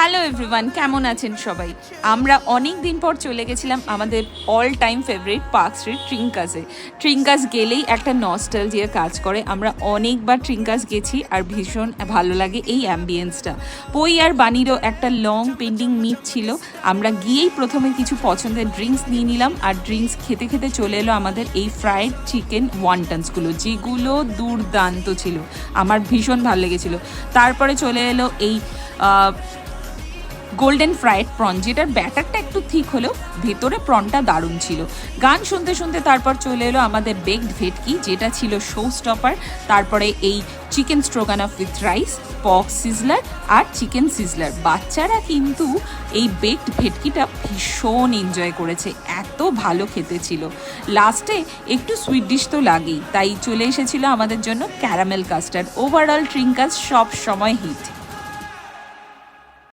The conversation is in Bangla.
হ্যালো এভরিওয়ান, কেমন আছেন সবাই? আমরা অনেক দিন পর চলে গেছিলাম আমাদের all time favourite Park Street ট্রিঙ্কাসে। ট্রিঙ্কাস গেলেই একটা নস্টালজিয়া কাজ করে। আমরা অনেকবার ট্রিঙ্কাস গেছি আর ভীষণ ভালো লাগে এই অ্যাম্বিয়েন্সটা। পই আর বানিরও একটা লং পেন্ডিং মিট ছিল। আমরা গিয়েই প্রথমে কিছু পছন্দের ড্রিঙ্কস নিয়ে নিলাম আর ড্রিঙ্কস খেতে খেতে চলে এলো আমাদের এই ফ্রাইড চিকেন ওয়ান্টনসগুলো, যেগুলো দুর্দান্ত ছিল। আমার ভীষণ ভালো লেগেছিলো। তারপরে চলে এলো এই গোল্ডেন ফ্রাইড প্রন, যেটার ব্যাটারটা একটু থিক হলেও ভেতরে প্রনটা দারুণ ছিল। গান শুনতে শুনতে তারপর চলে এলো আমাদের বেকড ভেটকি, যেটা ছিল শো স্টপার। তারপরে এই চিকেন স্ট্রোগানফ উইথ রাইস, পক সিজলার আর চিকেন সিজলার। বাচ্চারা কিন্তু এই বেকড ভেটকিটা ভীষণ এনজয় করেছে, এত ভালো খেতে ছিল। লাস্টে একটু সুইট ডিশ তো লাগেই, তাই চলে এসেছিল আমাদের জন্য ক্যারামেল কাস্টার্ড। ওভারঅল ট্রিঙ্কাস সব সময় হিট।